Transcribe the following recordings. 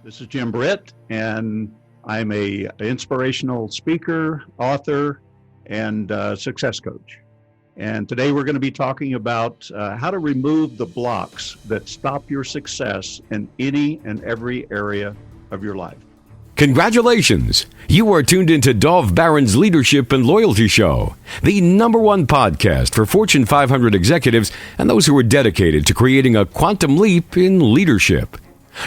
This is Jim Britt, and I'm a inspirational speaker, author, and success coach. And today we're going to be talking about how to remove the blocks that stop your success in any and every area of your life. Congratulations! You are tuned into Dov Baron's Leadership and Loyalty Show, the #1 podcast for Fortune 500 executives and those who are dedicated to creating a quantum leap in leadership.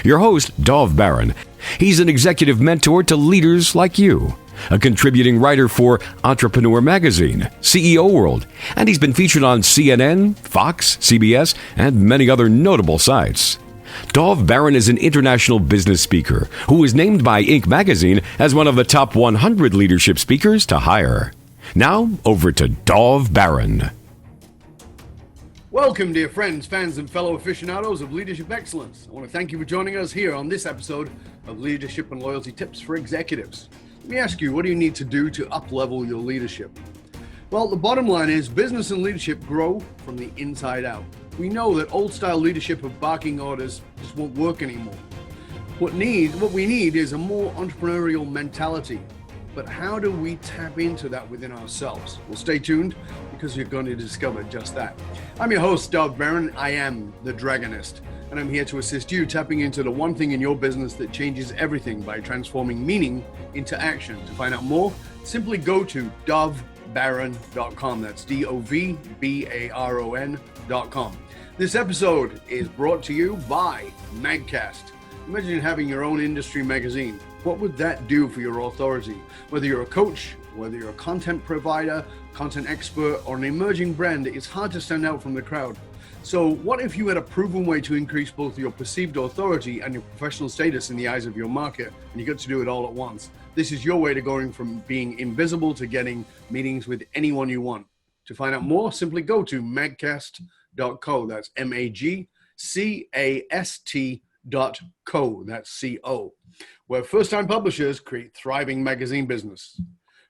Your host, Dov Baron. He's an executive mentor to leaders like you, a contributing writer for Entrepreneur Magazine, CEO World, and he's been featured on CNN, Fox, CBS, and many other notable sites. Dov Baron is an international business speaker who was named by Inc. magazine as one of the top 100 leadership speakers to hire. Now, over to Dov Baron. Welcome, dear friends, fans, and fellow aficionados of leadership excellence. I want to thank you for joining us here on this episode of Leadership and Loyalty Tips for Executives. Let me ask you, what do you need to do to up-level your leadership? Well, the bottom line is business and leadership grow from the inside out. We know that old-style leadership of barking orders just won't work anymore. What we need is a more entrepreneurial mentality. But how do we tap into that within ourselves? Well, stay tuned because you're going to discover just that. I'm your host, Dov Baron. I am the Dragonist, and I'm here to assist you tapping into the one thing in your business that changes everything by transforming meaning into action. To find out more, simply go to dovbaron.com. That's DOVBARON.com. This episode is brought to you by Magcast. Imagine having your own industry magazine. What would that do for your authority? Whether you're a coach, whether you're a content provider, content expert, or an emerging brand, it's hard to stand out from the crowd. So what if you had a proven way to increase both your perceived authority and your professional status in the eyes of your market, and you got to do it all at once? This is your way to going from being invisible to getting meetings with anyone you want. To find out more, simply go to magcast.co. That's MAGCAST.co. That's C-O. Where first-time publishers create thriving magazine business.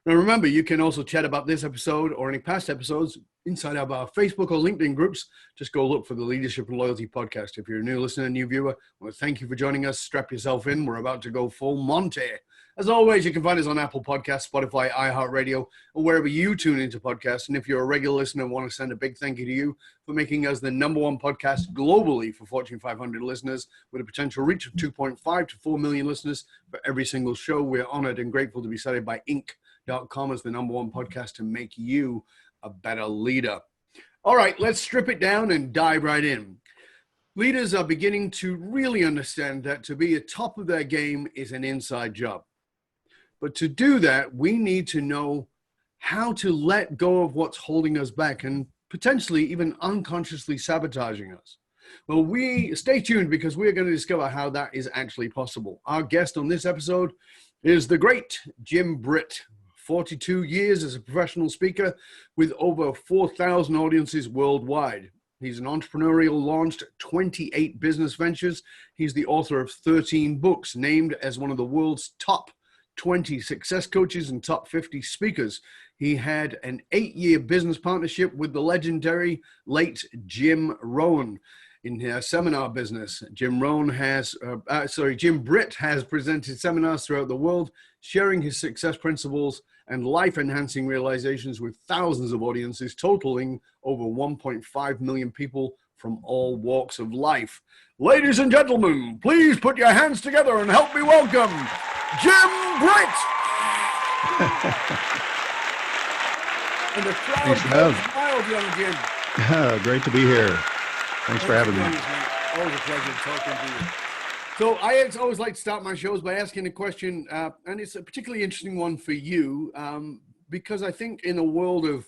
Now remember, you can also chat about this episode or any past episodes inside of our Facebook or LinkedIn groups. Just go look for the Leadership and Loyalty podcast. If you're a new listener, new viewer, I want to thank you for joining us. Strap yourself in. We're about to go full Monty. As always, you can find us on Apple Podcasts, Spotify, iHeartRadio, or wherever you tune into podcasts. And if you're a regular listener, I want to send a big thank you to you for making us the #1 podcast globally for Fortune 500 listeners with a potential reach of 2.5 to 4 million listeners for every single show. We're honored and grateful to be cited by Inc.com as the #1 podcast to make you a better leader. All right, let's strip it down and dive right in. Leaders are beginning to really understand that to be at top of their game is an inside job. But to do that, we need to know how to let go of what's holding us back and potentially even unconsciously sabotaging us. Well, stay tuned because we're going to discover how that is actually possible. Our guest on this episode is the great Jim Britt. 42 years as a professional speaker with over 4,000 audiences worldwide. He's an entrepreneurial, launched 28 business ventures. He's the author of 13 books, named as one of the world's top 20 success coaches and top 50 speakers. He had an 8-year business partnership with the legendary late Jim Rohn in his seminar business. Jim Britt has presented seminars throughout the world, sharing his success principles and life-enhancing realizations with thousands of audiences, totaling over 1.5 million people from all walks of life. Ladies and gentlemen, please put your hands together and help me welcome Jim Britt. And the crowd smiled, young Jim. Great to be here. Thanks for having me. Always a pleasure talking to you. So I always like to start my shows by asking a question, and it's a particularly interesting one for you, because I think in a world of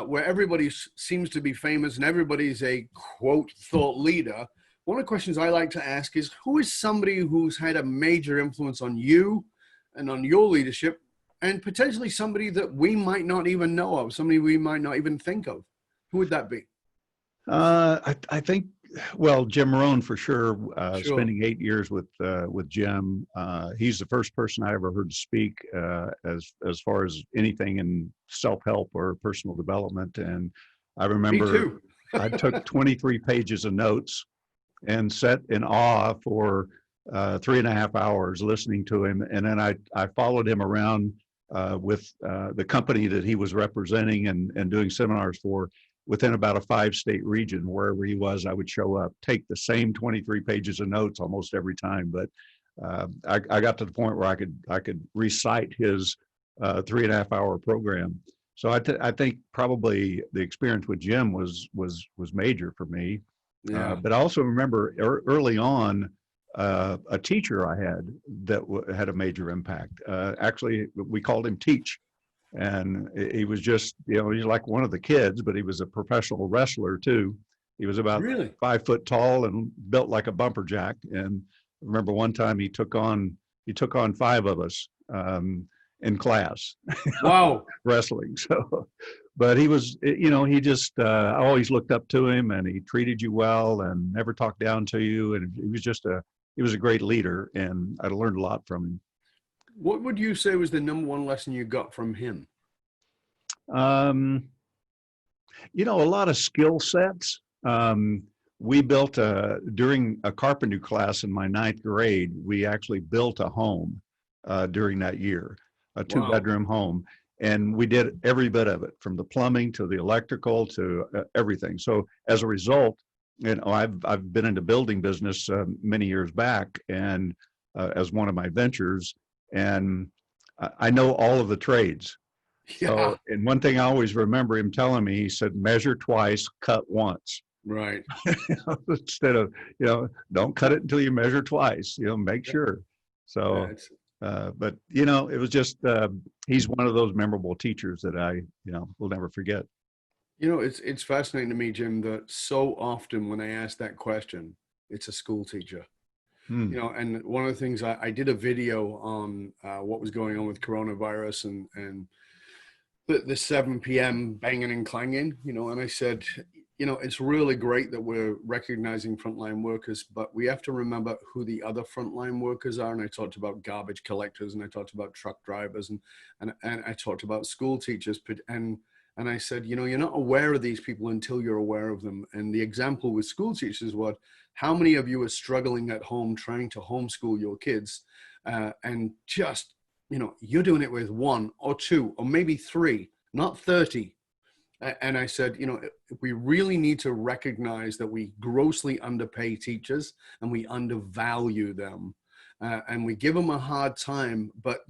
where everybody seems to be famous and everybody's a, quote, thought leader, one of the questions I like to ask is, who is somebody who's had a major influence on you and on your leadership, and potentially somebody that we might not even know of, somebody we might not even think of? Who would that be? I think, well, Jim Rohn for sure. Sure. Spending 8 years with Jim, he's the first person I ever heard speak as far as anything in self-help or personal development. And I remember I took 23 pages of notes and sat in awe for 3.5 hours listening to him. And then I followed him around with the company that he was representing and doing seminars for within about a 5-state region. Wherever he was, I would show up, take the same 23 pages of notes almost every time. But I got to the point where I could recite his 3.5 hour program. So I think probably the experience with Jim was major for me. Yeah. But I also remember early on, a teacher I had that had a major impact. Actually, we called him Teach. And he was just, he's like one of the kids, but he was a professional wrestler too. He was about Really? 5 foot tall and built like a bumper jack. And I remember one time he took on 5 of us in class. Wow. Wrestling. So, but he was, he just, I always looked up to him, and he treated you well and never talked down to you. And he was a great leader, and I learned a lot from him. What would you say was the number one lesson you got from him? A lot of skill sets. We built during a carpentry class in my 9th grade, we actually built a home during that year, a 2-bedroom home. And we did every bit of it, from the plumbing to the electrical to everything. So as a result, I've been in the building business many years back, and as one of my ventures, and I know all of the trades. Yeah. So, and one thing I always remember him telling me, he said, measure twice, cut once. Right. Instead of, don't cut it until you measure twice, make sure. So, but, it was just, he's one of those memorable teachers that I, will never forget. It's fascinating to me, Jim, that so often when I ask that question, it's a school teacher. And one of the things I did a video on what was going on with coronavirus and the 7 p.m. banging and clanging, and I said, it's really great that we're recognizing frontline workers, but we have to remember who the other frontline workers are. And I talked about garbage collectors, and I talked about truck drivers, and I talked about school teachers. And I said, you're not aware of these people until you're aware of them. And the example with school teachers was, how many of you are struggling at home trying to homeschool your kids, and just, you're doing it with 1 or 2 or maybe 3, not 30. And I said, we really need to recognize that we grossly underpay teachers and we undervalue them, and we give them a hard time, but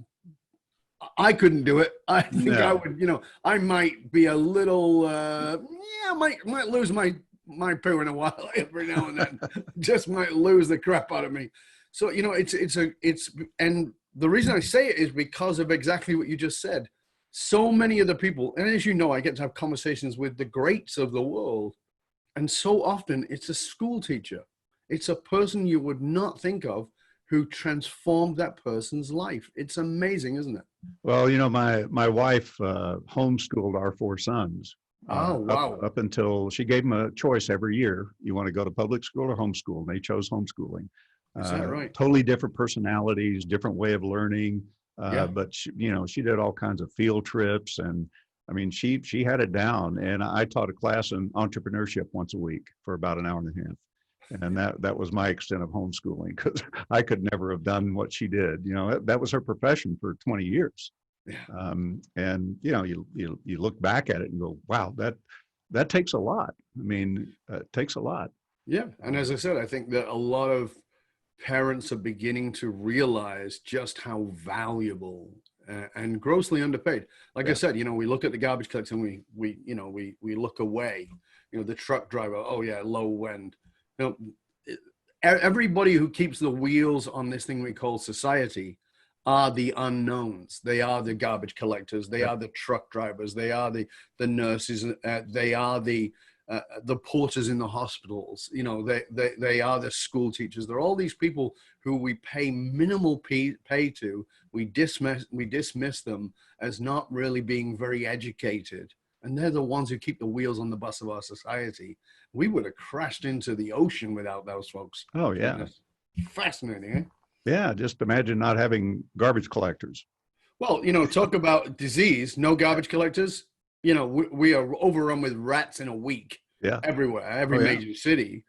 I couldn't do it. I think I would, I might be a little, might lose my poo in a while every now and then. Just might lose the crap out of me. So, and the reason I say it is because of exactly what you just said. So many of the people, and as you know, I get to have conversations with the greats of the world. And so often it's a school teacher. It's a person you would not think of who transformed that person's life. It's amazing, isn't it? Well, my wife homeschooled our 4 sons. Oh, wow. Up until she gave them a choice every year. You want to go to public school or homeschool? And they chose homeschooling. Is that right? Totally different personalities, different way of learning. But she did all kinds of field trips, and I mean, she had it down. And I taught a class in entrepreneurship once a week for about an hour and a half. And that was my extent of homeschooling, because I could never have done what she did. That was her profession for 20 years. Yeah. And you look back at it and go, wow, that takes a lot. I mean, it takes a lot. Yeah. And as I said, I think that a lot of parents are beginning to realize just how valuable and grossly underpaid. Like I said, we look at the garbage collector and we look away. The truck driver, oh yeah, low end. Everybody who keeps the wheels on this thing we call society are the unknowns. They are the garbage collectors. They are the truck drivers. They are the nurses. They are the porters in the hospitals. They are the school teachers. They're all these people who we pay minimal pay to. We dismiss them as not really being very educated. And they're the ones who keep the wheels on the bus of our society. We would have crashed into the ocean without those folks. Oh, yeah. Fascinating, eh? Yeah, just imagine not having garbage collectors. Well, talk about disease, no garbage collectors. We are overrun with rats in a week. Yeah. Everywhere, every major city.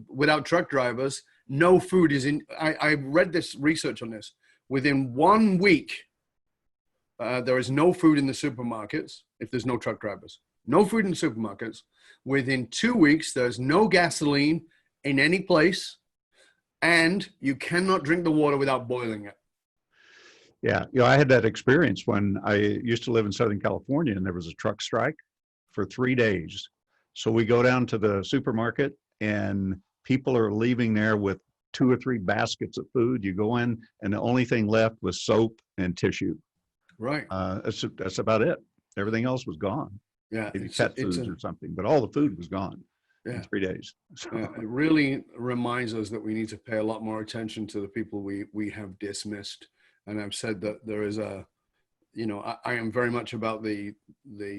Without truck drivers, no food is in. I read this research on this. Within 1 week, there is no food in the supermarkets if there's no truck drivers. No food in the supermarkets. Within 2 weeks, there's no gasoline in any place, and you cannot drink the water without boiling it. Yeah, I had that experience when I used to live in Southern California, and there was a truck strike for 3 days. So we go down to the supermarket, and people are leaving there with 2 or 3 baskets of food. You go in, and the only thing left was soap and tissue. Right. That's about it. Everything else was gone. Yeah. Maybe pet foods or something, but all the food was gone in 3 days. So. It really reminds us that we need to pay a lot more attention to the people we have dismissed. And I've said that there is I am very much about the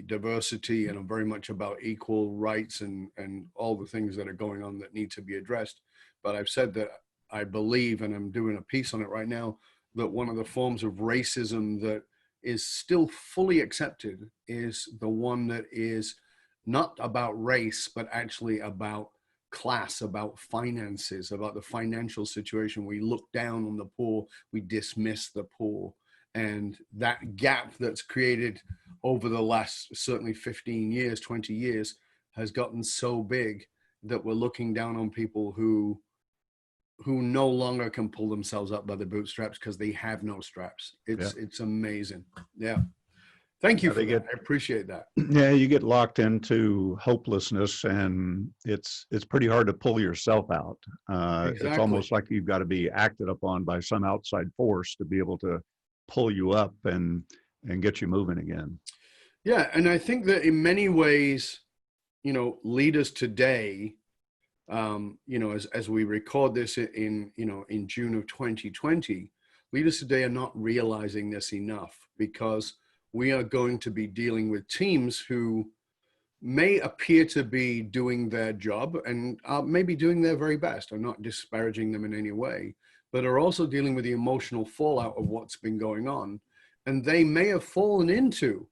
diversity, and I'm very much about equal rights and all the things that are going on that need to be addressed. But I've said that I believe, and I'm doing a piece on it right now, that one of the forms of racism that is still fully accepted is the one that is not about race, but actually about class, about finances, about the financial situation. We look down on the poor, we dismiss the poor. And that gap that's created over the last certainly 15 years, 20 years has gotten so big that we're looking down on people who no longer can pull themselves up by the bootstraps because they have no straps. It's amazing. Yeah. Thank you for that. I appreciate that. Yeah, you get locked into hopelessness, and it's pretty hard to pull yourself out. Exactly. It's almost like you've got to be acted upon by some outside force to be able to pull you up and get you moving again. Yeah, and I think that in many ways, leaders today, as we record this in June of 2020, leaders today are not realizing this enough, because we are going to be dealing with teams who may appear to be doing their job and are maybe doing their very best. I'm not disparaging them in any way, but are also dealing with the emotional fallout of what's been going on. And they may have fallen into,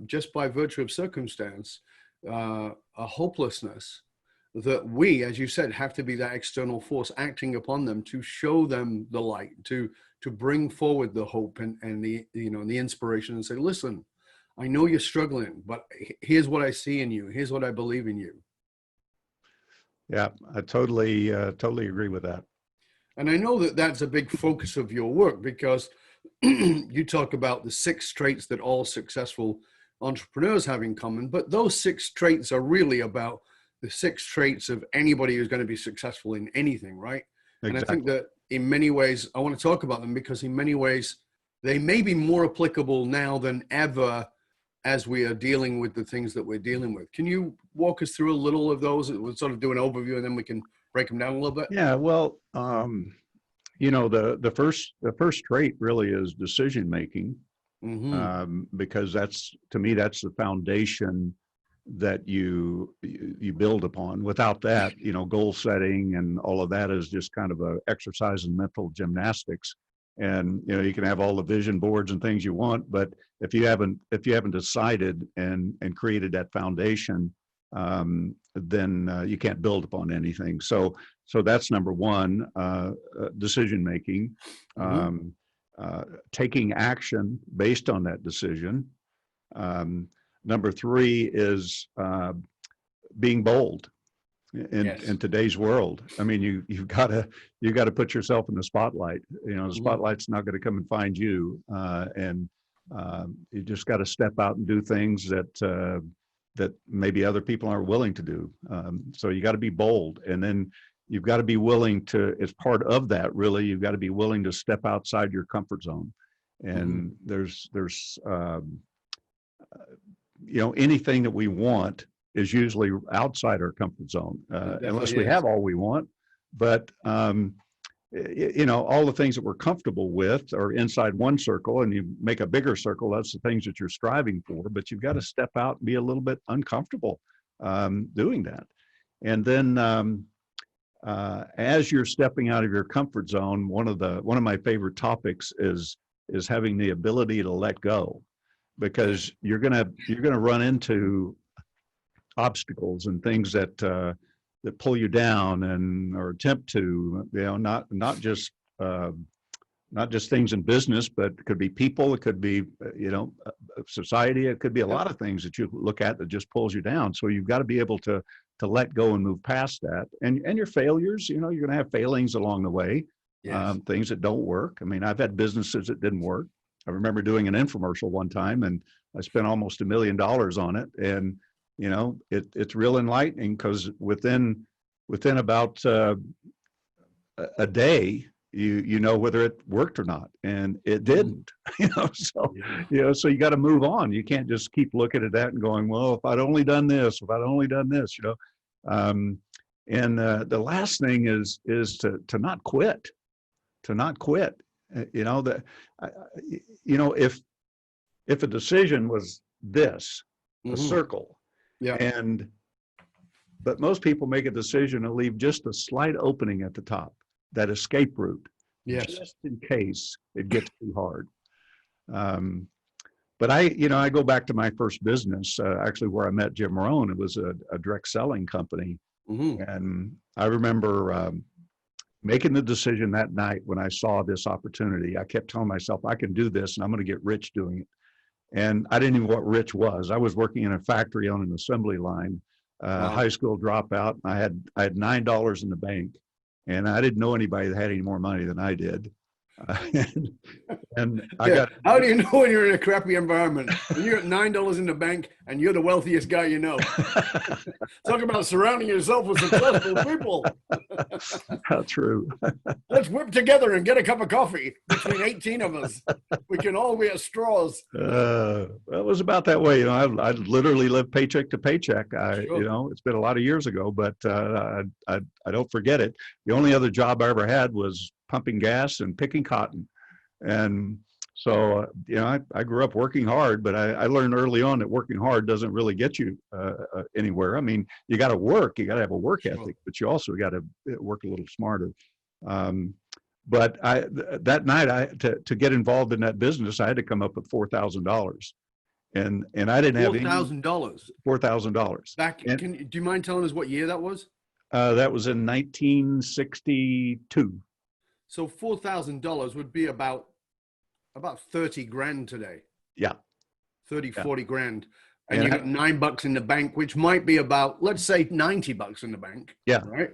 just by virtue of circumstance, a hopelessness that we, as you said, have to be that external force acting upon them to show them the light, to bring forward the hope and the inspiration, and say, listen, I know you're struggling, but here's what I see in you. Here's what I believe in you. Yeah, I totally agree with that. And I know that that's a big focus of your work, because you talk about the 6 traits that all successful entrepreneurs have in common, but those 6 traits are really about the 6 traits of anybody who's going to be successful in anything, right? Exactly. And I think that in many ways, I want to talk about them because in many ways, they may be more applicable now than ever as we are dealing with the things that we're dealing with. Can you walk us through a little of those? We'll sort of do an overview, and then we can break them down a little bit. Yeah, well, the first trait really is decision making, because that's, to me, that's the foundation that you build upon. Without that, goal setting and all of that is just kind of a exercise in mental gymnastics. And you can have all the vision boards and things you want, but if you haven't decided and created that foundation, then you can't build upon anything. So that's number one, decision making, taking action based on that decision. Number 3 is being bold in today's world. I mean, you've got to put yourself in the spotlight. The spotlight's not going to come and find you, and you just got to step out and do things that maybe other people aren't willing to do. So you got to be bold, and then you've got to be willing to. As part of that, really, you've got to be willing to step outside your comfort zone. And there's anything that we want is usually outside our comfort zone, unless we have all we want. But all the things that we're comfortable with are inside one circle, and you make a bigger circle. That's the things that you're striving for. But you've got to step out and be a little bit uncomfortable doing that. And then as you're stepping out of your comfort zone, one of my favorite topics is having the ability to let go, because you're gonna run into obstacles and things that that pull you down or attempt to, not just things in business, but it could be people, it could be, society, it could be a lot of things that you look at that just pulls you down. So you've got to be able to let go and move past that. And your failures, you're going to have failings along the way, things that don't work. I mean, I've had businesses that didn't work. I remember doing an infomercial one time and I spent almost $1 million on it. And, it's real enlightening because within about a day, you know whether it worked or not, and it didn't. So you got to move on. You can't just keep looking at that and going, well, if I'd only done this, and the last thing is to not quit, if a decision was this, a circle, but most people make a decision and leave just a slight opening at the top, that escape route, just in case it gets too hard. But I go back to my first business, actually where I met Jim Rohn. It was a direct selling company. And I remember making the decision that night when I saw this opportunity. I kept telling myself, I can do this and I'm going to get rich doing it. And I didn't even know what rich was. I was working in a factory on an assembly line, high school dropout. I had $9 in the bank. And I didn't know anybody that had any more money than I did. How do you know when you're in a crappy environment? When you're at $9 in the bank and you're the wealthiest guy you know. Talk about surrounding yourself with successful people. How true. Let's whip together and get a cup of coffee between 18 of us. We can all be at straws. It was about that way. I literally lived paycheck to paycheck. It's been a lot of years ago, but I don't forget it. The only other job I ever had was pumping gas and picking cotton. And so, I grew up working hard, but I learned early on that working hard doesn't really get you anywhere. I mean, you got to work, you got to have a work ethic, but you also got to work a little smarter. But that night, to get involved in that business, I had to come up with $4,000. And I didn't have $4,000. $4,000. Do you mind telling us what year that was? That was in 1962. So $4,000 would be about 30 grand today. Yeah. 30, 40 grand. And you got $9 in the bank, which might be about, let's say $90 in the bank. Yeah. Right.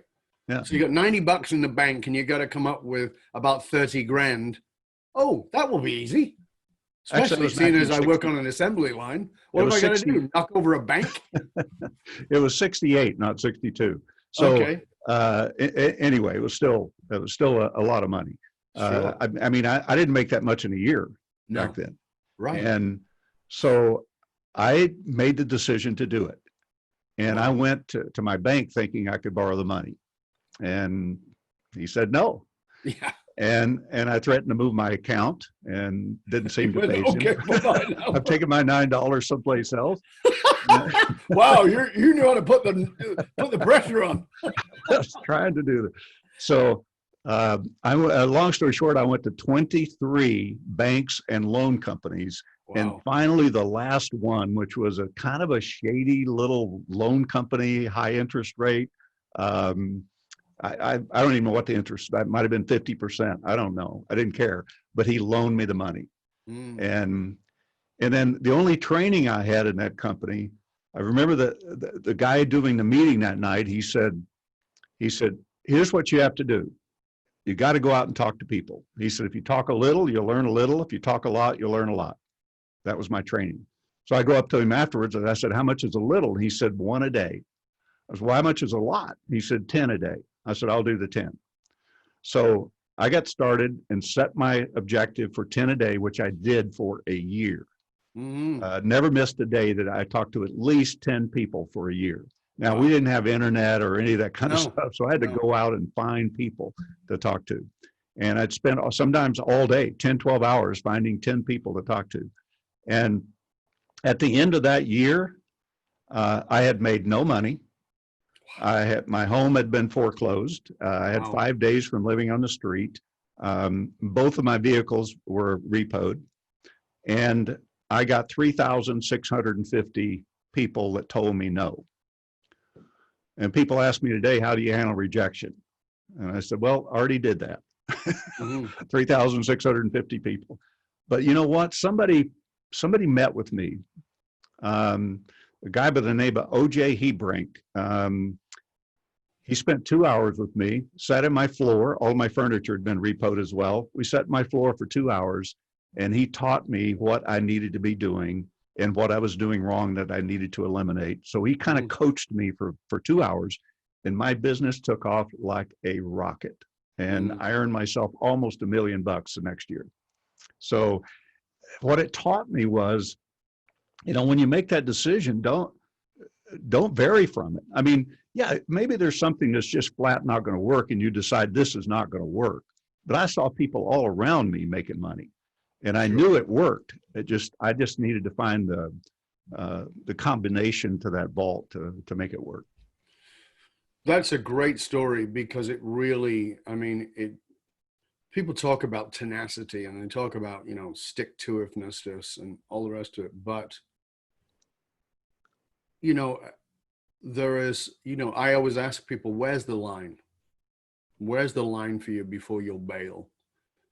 Yeah. So you got $90 in the bank and you got to come up with about 30 grand. Oh, that will be easy. Especially seeing as I work on an assembly line. What have I got to do? Knock over a bank? It was 68, not 62. So okay. Anyway, it was still a lot of money. Sure. I didn't make that much in a year back then. Right. And so I made the decision to do it. And I went to my bank thinking I could borrow the money. And he said no. Yeah. And I threatened to move my account and didn't seem to phase him. I've taken my $9 someplace else. Wow, you knew how to put the pressure on. I was trying to do that. So long story short, I went to 23 banks and loan companies. Wow. And finally the last one, which was a kind of a shady little loan company, high interest rate. I don't even know what the interest, that might have been 50%. I don't know. I didn't care, but he loaned me the money. And then the only training I had in that company, I remember the guy doing the meeting that night, he said, here's what you have to do. You got to go out and talk to people. He said, if you talk a little, you'll learn a little. If you talk a lot, you'll learn a lot. That was my training. So I go up to him afterwards and I said, how much is a little? And he said, 1 a day. I said, well, how much is a lot? He said, 10 a day. I said, I'll do the 10. So I got started and set my objective for 10 a day, which I did for a year. Never missed a day that I talked to at least 10 people for a year. Now, we didn't have internet or any of that kind of stuff, so I had to go out and find people to talk to. And I'd spend sometimes all day, 10, 12 hours finding 10 people to talk to. And at the end of that year, I had made no money. My home had been foreclosed. I had 5 days from living on the street. Both of my vehicles were repoed. And I got 3,650 people that told me no. And people ask me today, how do you handle rejection? And I said, well, I already did that. 3,650 people. But you know what? Somebody met with me. A guy by the name of O.J. Hebrink. He spent 2 hours with me, sat at my floor. All my furniture had been repoed as well. We sat at my floor for 2 hours, and he taught me what I needed to be doing and what I was doing wrong that I needed to eliminate. So he kind of coached me for 2 hours, and my business took off like a rocket. And I earned myself almost $1 million the next year. So what it taught me was, you know, when you make that decision, don't vary from it. I mean, yeah, maybe there's something that's just flat not going to work and you decide this is not going to work. But I saw people all around me making money, and I knew it worked. I just needed to find the combination to that vault to make it work. That's a great story, because it really, I mean, people talk about tenacity and they talk about, you know, stick-to-itiveness and all the rest of it. But, you know, there is, you know, I always ask people, where's the line? Where's the line for you before you'll bail?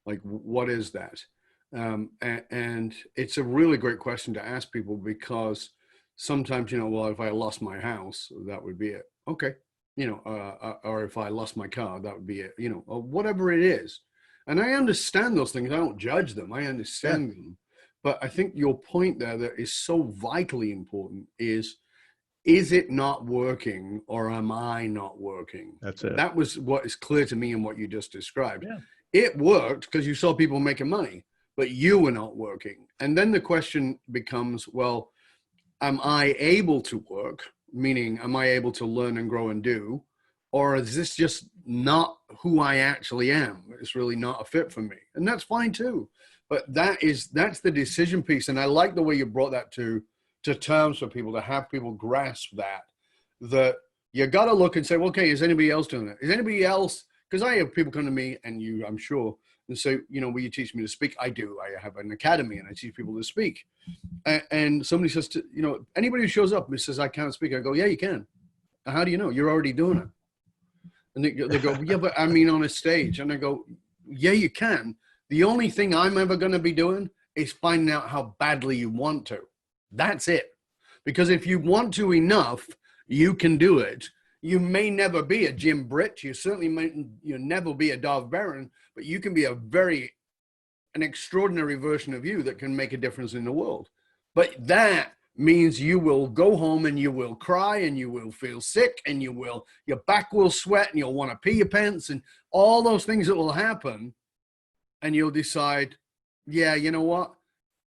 Like, what is that? And it's a really great question to ask people, because sometimes, you know, well, if I lost my house, that would be it. Okay. You know, or if I lost my car, that would be it, you know, or whatever it is. And I understand those things. I don't judge them. I understand them. But I think your point there that is so vitally important is it not working, or am I not working? That's it. That was what is clear to me in what you just described. Yeah. It worked because you saw people making money, but you were not working. And then the question becomes, well, am I able to work? Meaning, am I able to learn and grow and do? Or is this just not who I actually am? It's really not a fit for me. And that's fine too. But that's the decision piece. And I like the way you brought that to terms for people, to have people grasp that you got to look and say, well, okay, is anybody else doing it? Is anybody else? Because I have people come to me, and you, I'm sure, and say, you know, will you teach me to speak? I do. I have an academy and I teach people to speak. And somebody says, you know, anybody who shows up and says, I can't speak, I go, yeah, you can. How do you know? You're already doing it. And they go, yeah, but I mean on a stage. And I go, yeah, you can. The only thing I'm ever going to be doing is finding out how badly you want to. That's it. Because if you want to enough, you can do it. You may never be a Jim Britt. You certainly may never be a Dov Baron, but you can be an extraordinary version of you that can make a difference in the world. But that means you will go home and you will cry and you will feel sick and your back will sweat and you'll want to pee your pants and all those things that will happen. And you'll decide, yeah, you know what?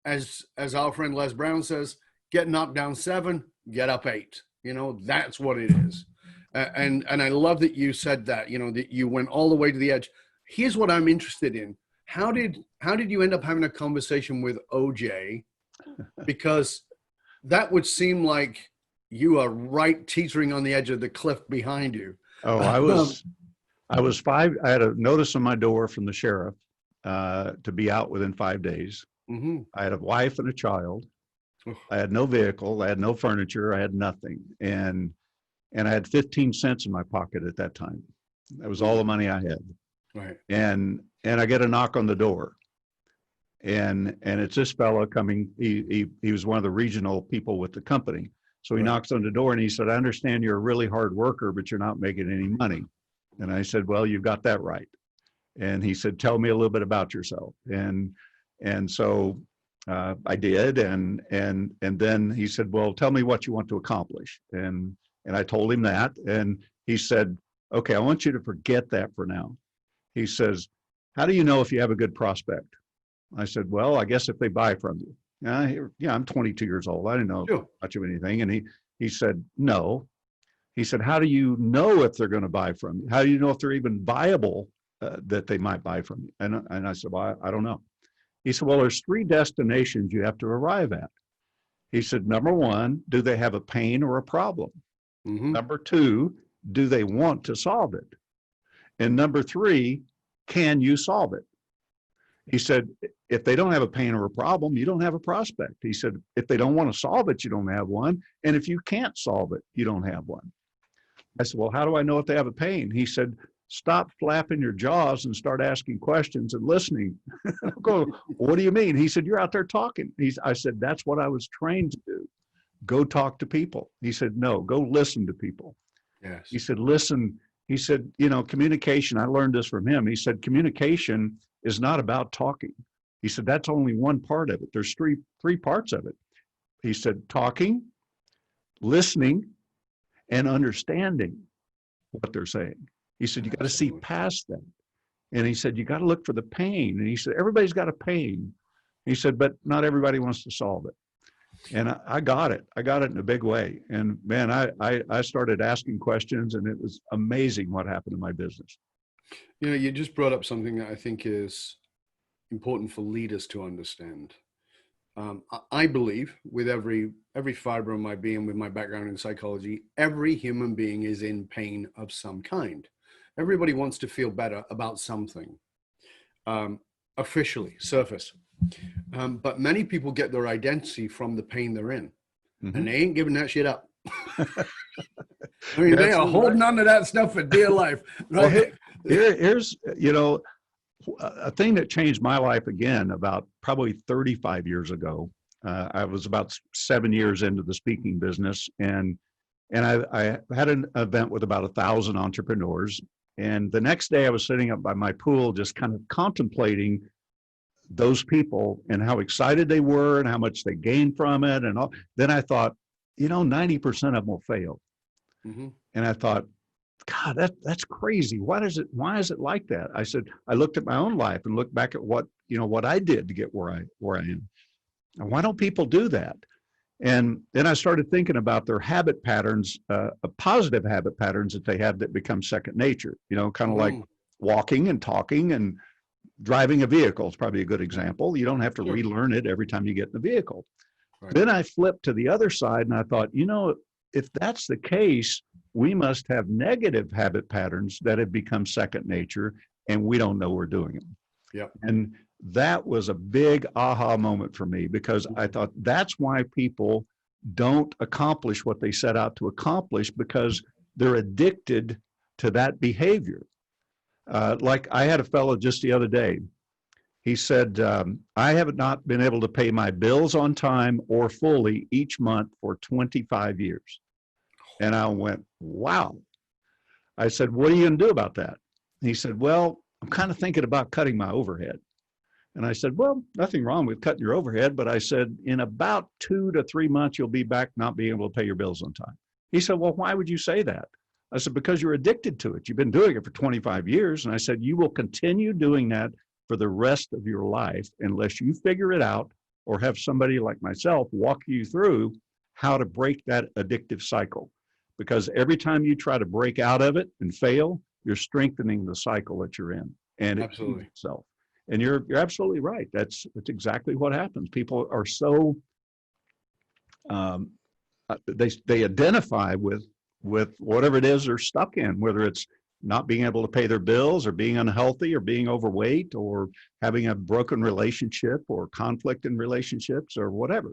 As our friend Les Brown says, get knocked down 7, get up 8. You know, that's what it is. And I love that you said that, you know, that you went all the way to the edge. Here's what I'm interested in. How did you end up having a conversation with OJ? Because that would seem like you are right teetering on the edge of the cliff behind you. Oh, I was 5. I had a notice on my door from the sheriff to be out within 5 days. Mm-hmm. I had a wife and a child. I had no vehicle. I had no furniture. I had nothing. And I had 15 cents in my pocket at that time. That was all the money I had. Right. And I get a knock on the door. And it's this fellow coming. He was one of the regional people with the company. So he knocks on the door and he said, I understand you're a really hard worker, but you're not making any money. And I said, well, you've got that right. And he said, tell me a little bit about yourself. And so I did. And then he said, well, tell me what you want to accomplish. And I told him that. And he said, okay, I want you to forget that for now. He says, how do you know if you have a good prospect? I said, well, I guess if they buy from you. Yeah, I'm 22 years old. I didn't know much of anything. And he said, no. He said, how do you know if they're going to buy from you? How do you know if they're even viable that they might buy from you? And I said, well, I don't know. He said, well, there's 3 destinations you have to arrive at. He said, number 1, do they have a pain or a problem? Mm-hmm. Number 2, do they want to solve it? And number 3, can you solve it? He said, if they don't have a pain or a problem, you don't have a prospect. He said, if they don't want to solve it, you don't have one. And if you can't solve it, you don't have one. I said, well, how do I know if they have a pain? He said, stop flapping your jaws and start asking questions and listening. I go, what do you mean? He said, you're out there talking. I said, that's what I was trained to do. Go talk to people. He said, no, go listen to people. Yes. He said, listen. He said, communication, I learned this from him. He said, communication is not about talking. He said, that's only one part of it. There's three parts of it. He said, talking, listening, and understanding what they're saying. He said, you got to see past that. And he said, you got to look for the pain. And he said, everybody's got a pain. He said, but not everybody wants to solve it. And I got it. I got it in a big way. And man, I started asking questions, and it was amazing what happened in my business. You just brought up something that I think is important for leaders to understand. I believe with every fiber of my being, with my background in psychology, every human being is in pain of some kind. Everybody wants to feel better about something, officially, surface. But many people get their identity from the pain they're in, and they ain't giving that shit up. I mean, they are holding on to that stuff for dear life. Right? Well, here's, a thing that changed my life again about probably 35 years ago. I was about 7 years into the speaking business, and I had an event with about 1,000 entrepreneurs. And the next day I was sitting up by my pool, just kind of contemplating those people and how excited they were and how much they gained from it. And all. Then I thought, 90% of them will fail. Mm-hmm. And I thought, God, that's crazy. Why is it like that? I said, I looked at my own life and looked back at what I did to get where I am. And why don't people do that? And then I started thinking about their habit patterns, positive habit patterns that they have that become second nature, kind of like walking and talking and driving a vehicle is probably a good example. You don't have to relearn it every time you get in the vehicle. Right. Then I flipped to the other side and I thought, if that's the case, we must have negative habit patterns that have become second nature and we don't know we're doing them. Yep. And that was a big aha moment for me, because I thought that's why people don't accomplish what they set out to accomplish, because they're addicted to that behavior. Like I had a fellow just the other day. He said, I have not been able to pay my bills on time or fully each month for 25 years. And I went, wow. I said, what are you going to do about that? He said, well, I'm kind of thinking about cutting my overhead. And I said, well, nothing wrong with cutting your overhead. But I said, in about 2 to 3 months, you'll be back not being able to pay your bills on time. He said, well, why would you say that? I said, because you're addicted to it. You've been doing it for 25 years. And I said, you will continue doing that for the rest of your life unless you figure it out or have somebody like myself walk you through how to break that addictive cycle. Because every time you try to break out of it and fail, you're strengthening the cycle that you're in, and it feeds itself. And you're absolutely right. That's exactly what happens. People are so they identify with whatever it is they're stuck in, whether it's not being able to pay their bills or being unhealthy or being overweight or having a broken relationship or conflict in relationships or whatever.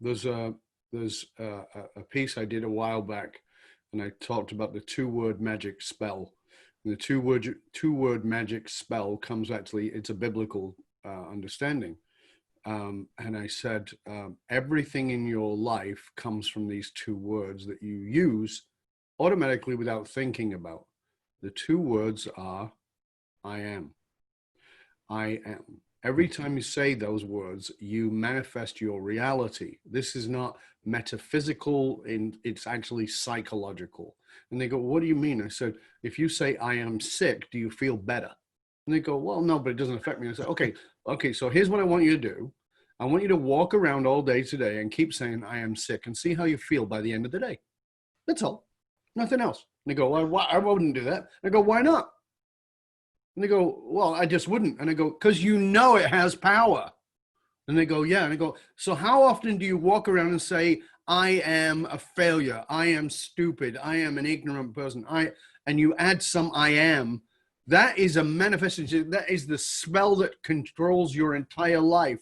There's a piece I did a while back, and I talked about the 2-word magic spell. And the two-word magic spell comes it's a biblical understanding. And I said, everything in your life comes from these 2 words that you use automatically without thinking about. The 2 words are, I am. I am. Every time you say those words, you manifest your reality. This is not metaphysical, it's actually psychological. And they go, what do you mean? I said, if you say, I am sick, do you feel better? And they go, well, no, but it doesn't affect me. I said, okay, so here's what I want you to do. I want you to walk around all day today and keep saying, I am sick, and see how you feel by the end of the day. That's all. Nothing else. And they go, well, I wouldn't do that. I go, why not? And they go, well, I just wouldn't. And I go, because it has power. And they go, yeah. And I go, so how often do you walk around and say, I am a failure, I am stupid, I am an ignorant person, and you add some I am? That is a manifestation. That is the spell that controls your entire life.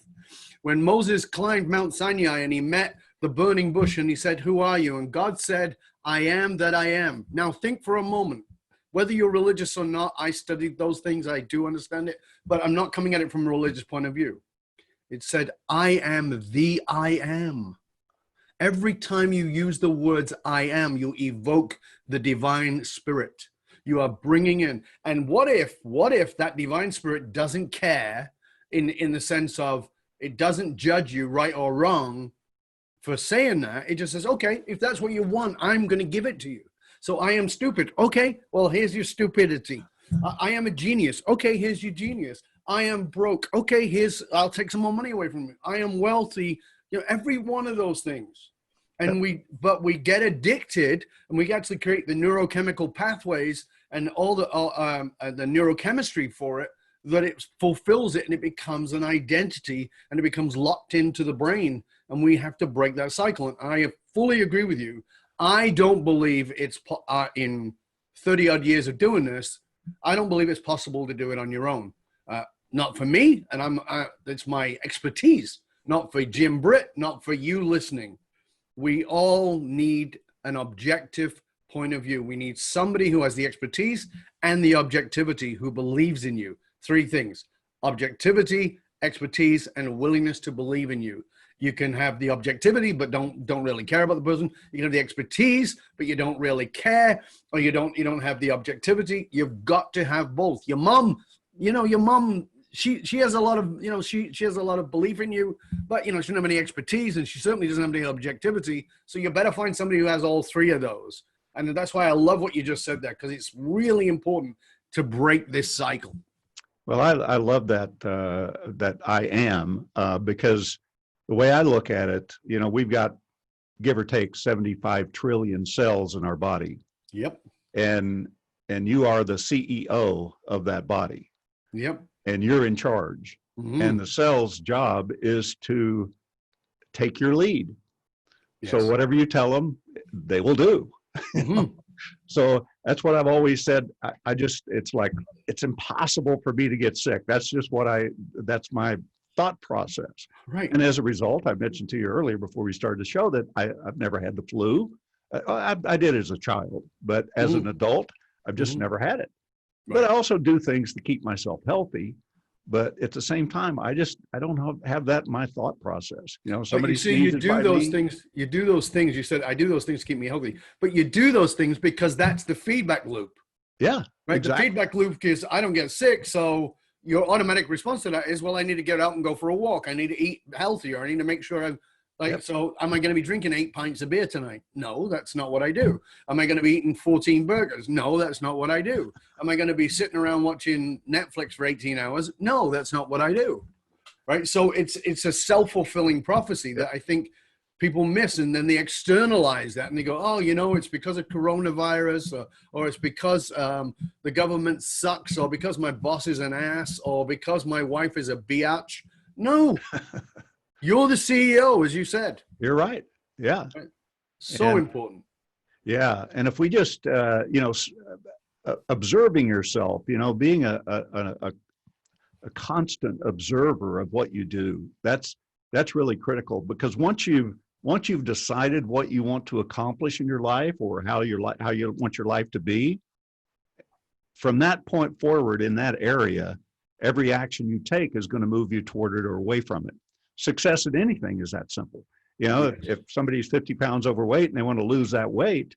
When Moses climbed Mount Sinai and he met the burning bush and he said, who are you? And God said, I am that I am. Now think for a moment, whether you're religious or not, I studied those things. I do understand it, but I'm not coming at it from a religious point of view. It said, I am the I am. Every time you use the words I am, you evoke the divine spirit. You are bringing in. And what if that divine spirit doesn't care in the sense of it doesn't judge you right or wrong for saying that? It just says, okay, if that's what you want, I'm going to give it to you. So I am stupid. Okay, well, here's your stupidity. I am a genius. Okay, here's your genius. I am broke. Okay, I'll take some more money away from you. I am wealthy. Every one of those things. And we get addicted, and we actually create the neurochemical pathways and all the neurochemistry for it, that it fulfills it, and it becomes an identity, and it becomes locked into the brain, and we have to break that cycle. And I fully agree with you. I don't believe it's in 30 odd years of doing this, I don't believe it's possible to do it on your own. Not for me, and it's my expertise. Not for Jim Britt, not for you listening. We all need an objective point of view. We need somebody who has the expertise and the objectivity, who believes in you. 3 things: objectivity, expertise, and a willingness to believe in you. You can have the objectivity, but don't really care about the person. You can have the expertise, but you don't really care, or you don't have the objectivity. You've got to have both. Your mom, she has a lot of, she has a lot of belief in you, but she doesn't have any expertise, and she certainly doesn't have any objectivity. So you better find somebody who has all 3 of those. And that's why I love what you just said there, because it's really important to break this cycle. Well, I love that I am, because the way I look at it, we've got, give or take, 75 trillion cells in our body. Yep. And you are the CEO of that body. Yep. And you're in charge. Mm-hmm. And the cell's job is to take your lead. Yes. So whatever you tell them, they will do. Mm-hmm. So that's what I've always said. It's like, it's impossible for me to get sick. That's just that's my thought process. Right. And as a result, I mentioned to you earlier before we started the show that I've never had the flu. I did as a child, but as an adult, I've just never had it. Right. But I also do things to keep myself healthy. But at the same time, I don't have that in my thought process. Somebody you do those things. You do those things. You said, I do those things to keep me healthy. But you do those things because that's the feedback loop. Yeah. Right. Exactly. The feedback loop is I don't get sick. So your automatic response to that is, well, I need to get out and go for a walk. I need to eat healthier. I need to make sure So am I going to be drinking 8 pints of beer tonight? No, that's not what I do. Am I going to be eating 14 burgers? No, that's not what I do. Am I going to be sitting around watching Netflix for 18 hours? No, that's not what I do. Right. So it's a self-fulfilling prophecy that I think people miss. And then they externalize that and they go, oh, it's because of coronavirus, or it's because the government sucks, or because my boss is an ass, or because my wife is a biatch. No. You're the CEO, as you said. You're right. Yeah. Right. So important. Yeah. And if we just, observing yourself, being a constant observer of what you do, that's really critical, because once you've decided what you want to accomplish in your life, or how you want your life to be, from that point forward in that area, every action you take is going to move you toward it or away from it. Success at anything is that simple. If somebody's 50 pounds overweight and they want to lose that weight,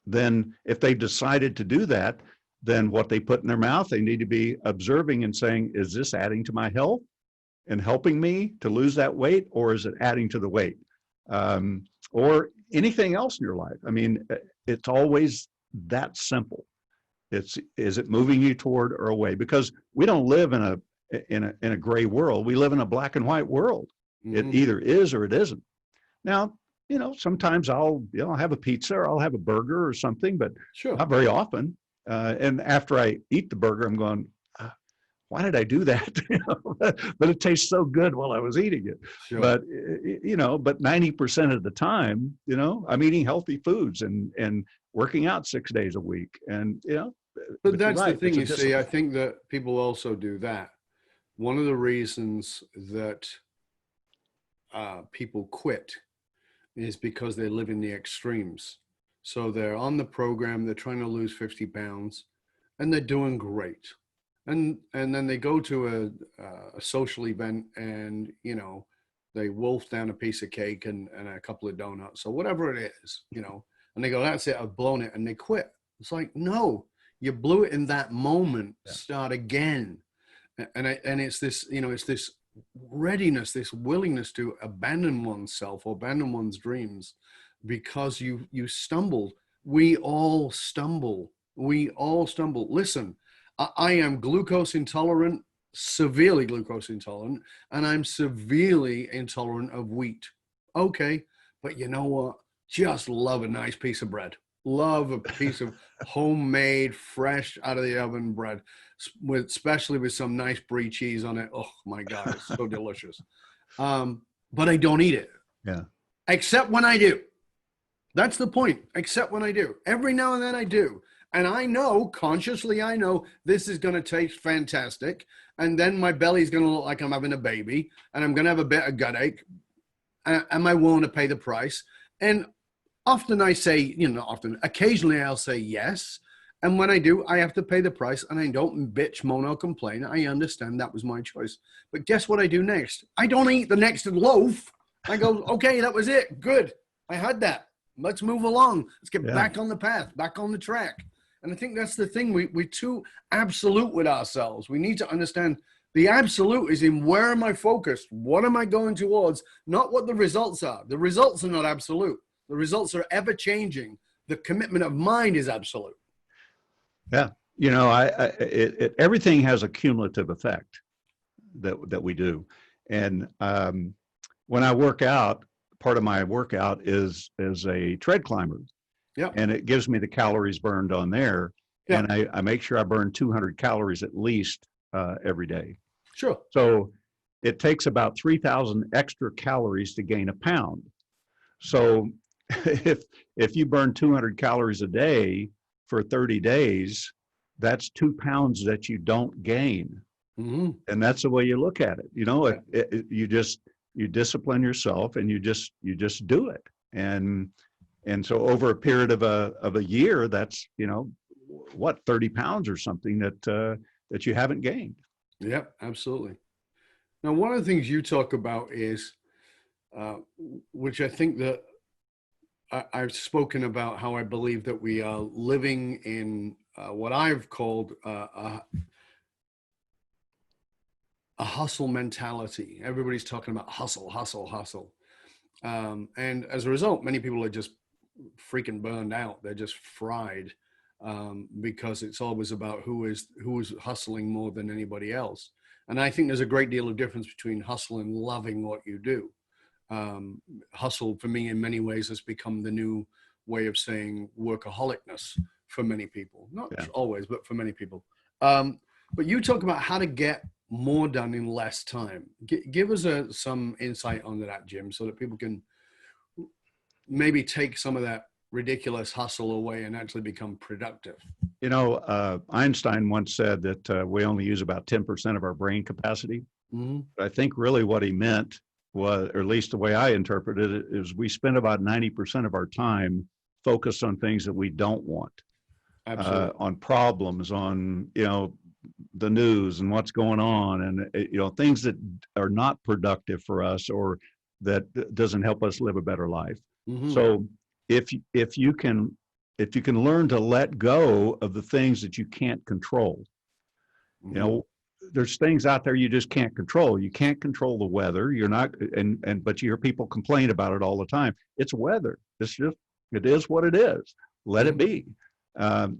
then if they've decided to do that, then what they put in their mouth, they need to be observing and saying, is this adding to my health and helping me to lose that weight, or is it adding to the weight? Or anything else in your life. I mean, it's always that simple. Is it moving you toward or away? Because we don't live in a gray world. We live in a black and white world. Mm-hmm. It either is or it isn't. Now, sometimes I'll have a pizza, or I'll have a burger or something, but sure, not very often. And after I eat the burger, I'm going, why did I do that? But it tastes so good while I was eating it. Sure. But 90% of the time, I'm eating healthy foods and working out 6 days a week. And, but that's the thing, you see, I think that people also do that. One of the reasons that people quit is because they live in the extremes. So they're on the program, they're trying to lose 50 pounds, and they're doing great. And then they go to a social event, and they wolf down a piece of cake and a couple of donuts or whatever it is, and they go, that's it, I've blown it, and they quit. It's like, no, you blew it in that moment. Yeah. Start again. And it's this, it's this readiness, this willingness to abandon oneself or abandon one's dreams because you stumbled. We all stumble. Listen, I am glucose intolerant, severely glucose intolerant, and I'm severely intolerant of wheat. Okay, but you know what? Just love a nice piece of bread. Love a piece of homemade, fresh out of the oven bread, especially with some nice brie cheese on it. Oh my God, it's so delicious. But I don't eat it. Yeah. Except when I do. That's the point. Except when I do. Every now and then I do. And I know, consciously, I know this is going to taste fantastic. And then my belly's going to look like I'm having a baby. And I'm going to have a bit of gut ache. Am I willing to pay the price? And often I say, not often, occasionally I'll say yes. And when I do, I have to pay the price. And I don't bitch, moan, or complain. I understand that was my choice. But guess what I do next? I don't eat the next loaf. I go, okay, that was it. Good. I had that. Let's move along. Let's get back on the path, back on the track. And I think that's the thing. We're too absolute with ourselves. We need to understand the absolute is in where am I focused? What am I going towards? Not what the results are. The results are not absolute. The results are ever changing. The commitment of mind is absolute. Yeah. Everything has a cumulative effect that we do. And when I work out, part of my workout is a tread climber. Yeah. And it gives me the calories burned on there. Yeah. And I make sure I burn 200 calories at least every day. Sure. So it takes about 3,000 extra calories to gain a pound. So if you burn 200 calories a day for 30 days, that's 2 pounds that you don't gain. Mm-hmm. And that's the way you look at it. You discipline yourself and you just do it. And so over a period of a year, that's, 30 pounds or something that you haven't gained. Yep, absolutely. Now, one of the things you talk about is, which I think that I've spoken about how I believe that we are living in what I've called a hustle mentality. Everybody's talking about hustle, hustle, hustle. And as a result, many people are just freaking burned out. They're just fried because it's always about who is hustling more than anybody else. And I think there's a great deal of difference between hustle and loving what you do. Hustle for me in many ways has become the new way of saying workaholicness for many people. Not always, but for many people. But you talk about how to get more done in less time. Give us some insight on that, Jim, so that people can maybe take some of that ridiculous hustle away and actually become productive. Einstein once said that we only use about 10% of our brain capacity. Mm-hmm. I think really what he meant was, or at least the way I interpreted it, is we spend about 90% of our time focused on things that we don't want. Absolutely. On problems, on, the news and what's going on, and things that are not productive for us or that doesn't help us live a better life. Mm-hmm. So if you can learn to let go of the things that you can't control, mm-hmm. There's things out there you just can't control. You can't control the weather. You're not, but you hear people complain about it all the time. It's weather. It is what it is. Let mm-hmm. it be.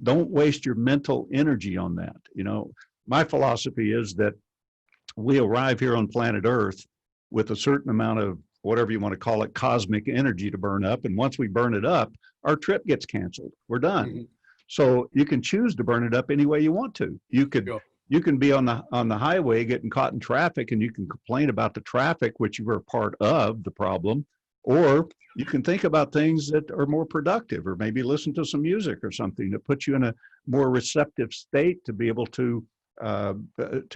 Don't waste your mental energy on that. My philosophy is that we arrive here on planet Earth with a certain amount of whatever you want to call it, cosmic energy to burn up. And once we burn it up, our trip gets canceled. We're done. Mm-hmm. So you can choose to burn it up any way you want to. You can be on the highway getting caught in traffic, and you can complain about the traffic, which you were a part of the problem, or you can think about things that are more productive, or maybe listen to some music or something that puts you in a more receptive state to be able to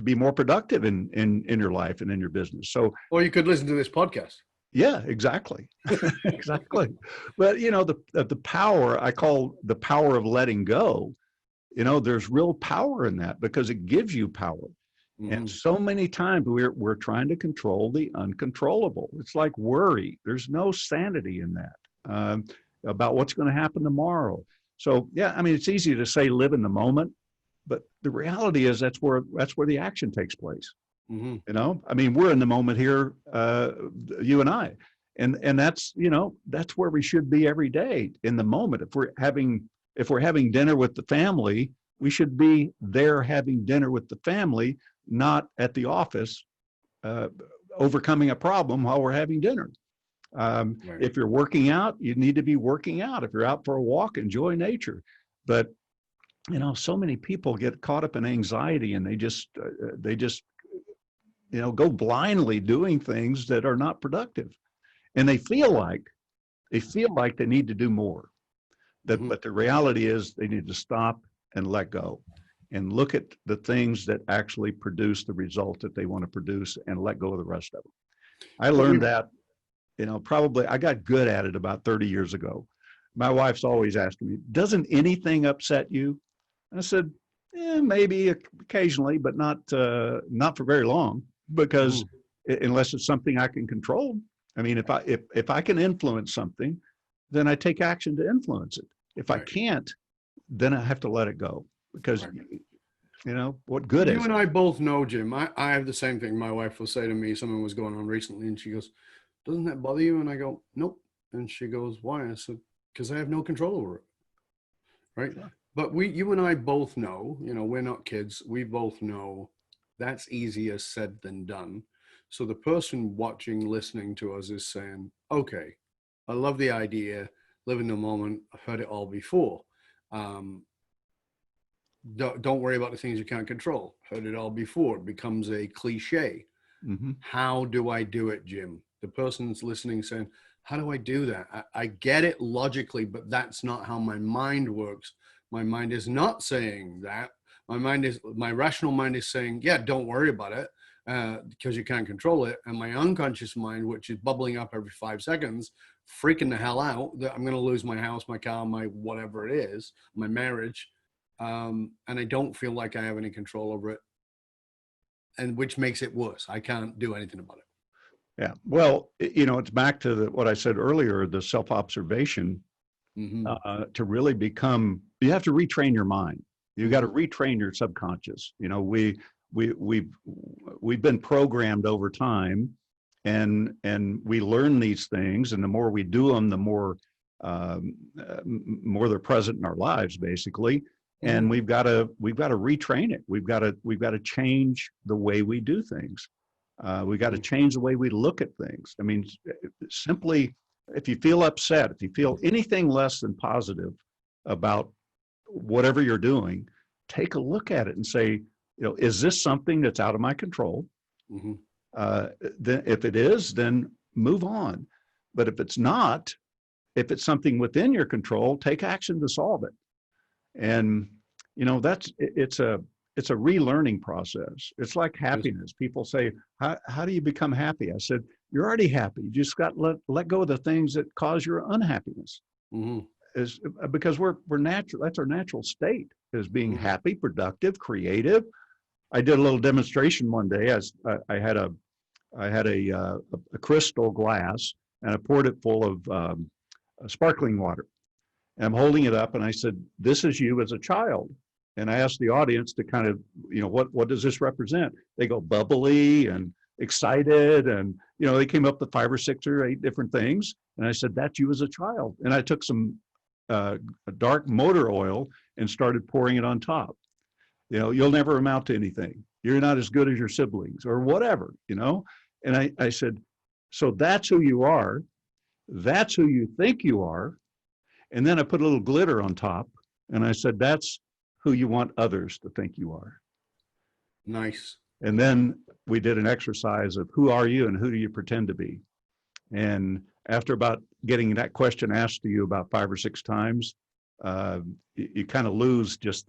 be more productive in your life and in your business. So, or you could listen to this podcast. Yeah, exactly. Exactly. But the power, I call the power of letting go, there's real power in that because it gives you power. And Hmm. so many times we're trying to control the uncontrollable. It's like worry. There's no sanity in that, about what's going to happen tomorrow. So yeah, I mean, it's easy to say live in the moment, but the reality is that's where the action takes place. Hmm. I mean, we're in the moment here, you and I, and that's where we should be every day in the moment. If we're having dinner with the family, we should be there having dinner with the family, not at the office, uh, overcoming a problem while we're having dinner. Right. If you're working out, you need to be working out. If you're out for a walk, enjoy nature. But so many people get caught up in anxiety, and they just go blindly doing things that are not productive, and they feel like they need to do more. Hmm. But the reality is they need to stop and let go and look at the things that actually produce the result that they want to produce and let go of the rest of them. I But learned you, that, probably I got good at it about 30 years ago. My wife's always asking me, doesn't anything upset you? And I said, maybe occasionally, but not for very long, because mhm, unless it's something I can control. I mean, if I can influence something, then I take action to influence it. If I right, can't, then I have to let it go, because right. what good You is and it? I both know, Jim. I have the same thing. My wife will say to me, something was going on recently, and she goes, "Doesn't that bother you?" And I go, "Nope." And she goes, "Why?" I said, "Because I have no control over it." Right. Yeah. But you and I both know, we're not kids. We both know that's easier said than done. So the person watching, listening to us is saying, okay, I love the idea, live in the moment. I've heard it all before. Um, don't worry about the things you can't control. Heard it all before. It becomes a cliche. Mm-hmm. How do I do it, Jim? The person's listening saying, how do I do that? I get it logically, but that's not how my mind works. My mind is not saying that. My rational mind is saying, yeah, don't worry about it because you can't control it. And my unconscious mind, which is bubbling up every 5 seconds, freaking the hell out that I'm going to lose my house, my car, my whatever it is, my marriage. And I don't feel like I have any control over it, and which makes it worse. I can't do anything about it. Yeah. Well, it's back to what I said earlier, the self-observation, Mm-hmm. to really you have to retrain your mind. You got to Mm-hmm. retrain your subconscious. We've been programmed over time, and we learn these things, and the more we do them, the more they're present in our lives, basically. Mm-hmm. And we've got to retrain it. We've got to change the way we do things. We got to Mm-hmm. change the way we look at things. I mean, simply, if you feel upset, if you feel anything less than positive about whatever you're doing, take a look at it and say, is this something that's out of my control? Mm-hmm. Then, if it is, then move on. But if it's not, if it's something within your control, take action to solve it. And it's a relearning process. It's like Yes. happiness. People say, how do you become happy? I said, you're already happy. You just got to let go of the things that cause your unhappiness. Mm-hmm. Is because we're natural. That's our natural state, is being Mm-hmm. happy, productive, creative. I did a little demonstration one day. As I had a crystal glass, and I poured it full of sparkling water. And I'm holding it up, and I said, "This is you as a child." And I asked the audience to kind of, what does this represent? They go bubbly and excited, and they came up with 5 or 6 or 8 different things. And I said, "That's you as a child." And I took some uh, dark motor oil and started pouring it on top. You'll never amount to anything. You're not as good as your siblings, or whatever. And I said, so that's who you are. That's who you think you are. And then I put a little glitter on top, and I said, that's who you want others to think you are. Nice. And then we did an exercise of who are you and who do you pretend to be? And after about getting that question asked to you about 5 or 6 times, you kind of lose just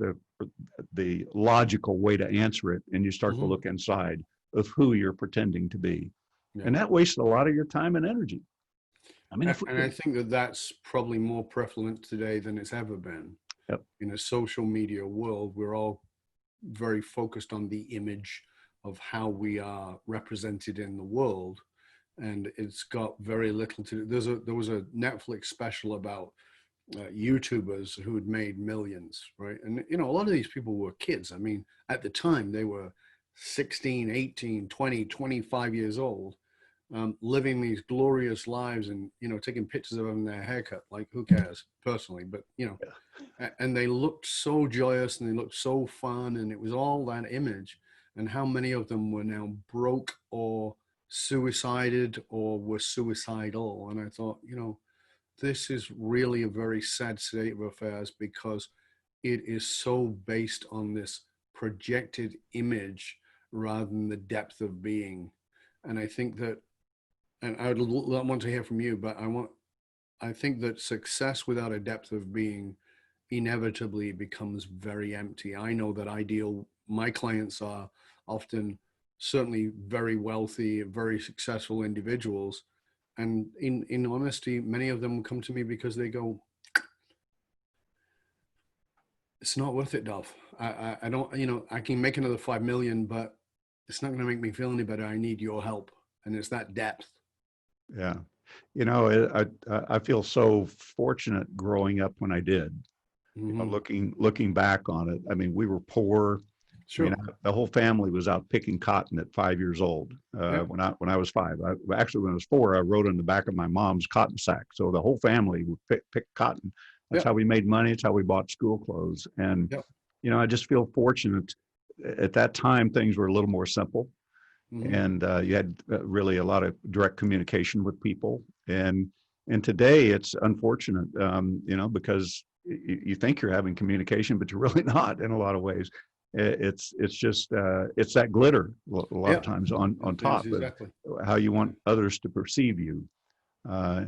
the logical way to answer it, and you start to Mm-hmm. look inside of who you're pretending to be. Yeah. And that wasted a lot of your time and energy. I mean, And I think that that's probably more prevalent today than it's ever been. Yep. In a social media world, we're all very focused on the image of how we are represented in the world, and it's got very little to do. There was a Netflix special about YouTubers who had made millions, right? And a lot of these people were kids. I mean, at the time they were 16, 18, 20, 25 years old, living these glorious lives, and taking pictures of them in their haircut. Like, who cares personally? But and they looked so joyous and they looked so fun, and it was all that image. And how many of them were now broke or suicided or were suicidal? And I thought, this is really a very sad state of affairs, because it is so based on this projected image rather than the depth of being. And I think that, and I would want to hear from you, but I think that success without a depth of being inevitably becomes very empty. I know that my clients are often certainly very wealthy, very successful individuals. And in honesty, many of them come to me because they go, it's not worth it, Dov. I don't, I can make another 5 million, but it's not going to make me feel any better. I need your help. And it's that depth. Yeah. I feel so fortunate growing up when I did. Looking back on it, I mean, we were poor. Sure. I mean, the whole family was out picking cotton at 5 years old. When I was 5, actually when I was 4, I rode in the back of my mom's cotton sack. So the whole family would pick cotton. That's how we made money. It's how we bought school clothes. And I just feel fortunate. At that time, things were a little more simple, and you had really a lot of direct communication with people. And today it's unfortunate, because you think you're having communication, but you're really not in a lot of ways. It's just it's that glitter a lot of times on top, exactly. of how you want others to perceive you,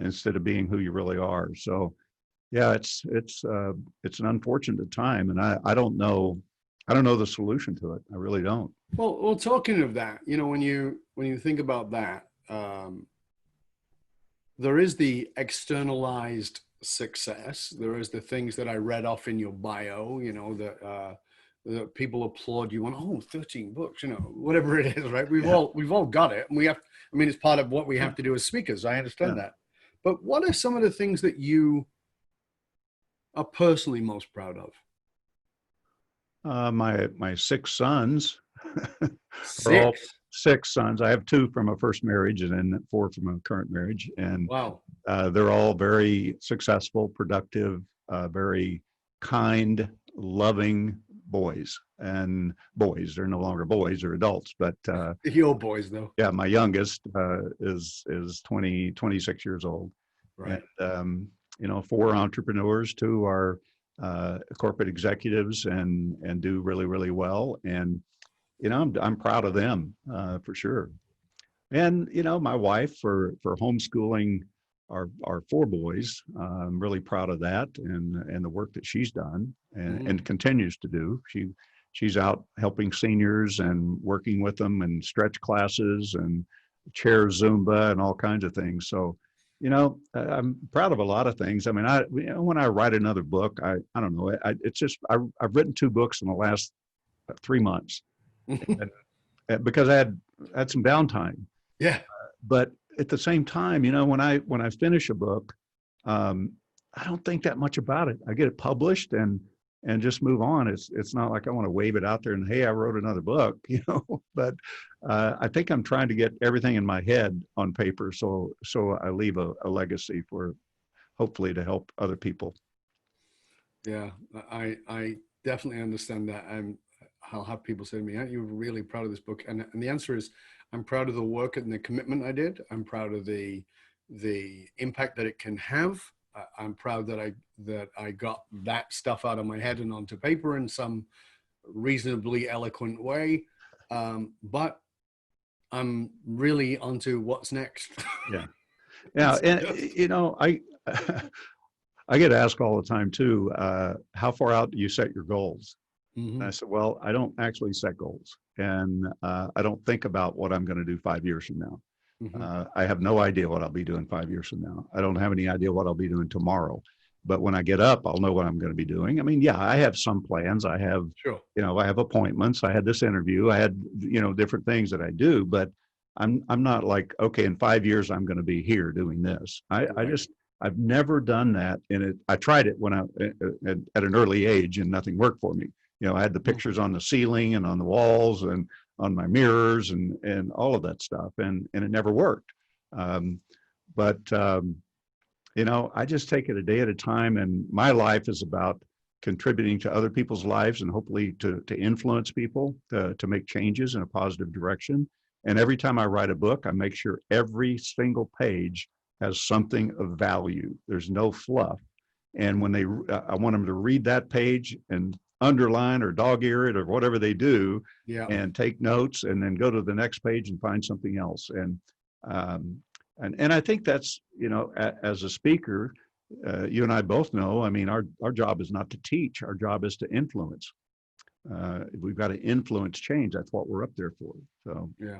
instead of being who you really are. So yeah, it's an unfortunate time, and I don't know the solution to it. I really don't. Well, talking of that, when you think about that, there is the externalized success. There is the things that I read off in your bio, that people applaud you on, 13 books, whatever it is, right? We've all got it. And it's part of what we have to do as speakers. I understand that. But what are some of the things that you are personally most proud of? My 6 sons. 6? Are all 6 sons. I have 2 from a first marriage and then 4 from a current marriage. And wow. They're all very successful, productive, very kind, loving boys. And boys, they're no longer boys, they're adults. But your boys, though. Yeah, my youngest is 26 years old. Right. And 4 entrepreneurs, 2 are corporate executives and do really, really well. And I'm proud of them, for sure. And my wife for homeschooling our 4 boys. I'm really proud of that and the work that she's done and continues to do. She's out helping seniors and working with them and stretch classes and chair Zumba and all kinds of things. So I'm proud of a lot of things. I mean, when I write another book, I don't know. It's just I've written 2 books in the last 3 months, because I had some downtime. Yeah. But at the same time, when I finish a book, I don't think that much about it. I get it published and just move on. It's not like I want to wave it out there and, hey, I wrote another book, But I think I'm trying to get everything in my head on paper, so I leave a legacy for hopefully to help other people. Yeah, I definitely understand that. I'll have people say to me, aren't you really proud of this book? And the answer is, I'm proud of the work and the commitment I did. I'm proud of the impact that it can have. I'm proud that I got that stuff out of my head and onto paper in some reasonably eloquent way. But I'm really onto what's next. Yeah. Yeah. And, I get asked all the time too, how far out do you set your goals? And I said, well, I don't actually set goals, and I don't think about what I'm going to do 5 years from now. I have no idea what I'll be doing 5 years from now. I don't have any idea what I'll be doing tomorrow. But when I get up, I'll know what I'm going to be doing. I mean, yeah, I have some plans. I have, Sure. I have appointments. I had this interview. I had, different things that I do. But I'm not like, okay, in 5 years I'm going to be here doing this. I've never done that. And I tried it when at an early age, and nothing worked for me. I had the pictures on the ceiling and on the walls and on my mirrors and all of that stuff, and it never worked. I just take it a day at a time, and my life is about contributing to other people's lives and hopefully to influence people to make changes in a positive direction. And every time I write a book, I make sure every single page has something of value. There's no fluff. And when I want them to read that page and underline or dog ear it or whatever they do, and take notes, and then go to the next page and find something else. And I think that's, as a speaker, you and I both know, I mean, our job is not to teach. Our job is to influence. We've got to influence change. That's what we're up there for. So, yeah.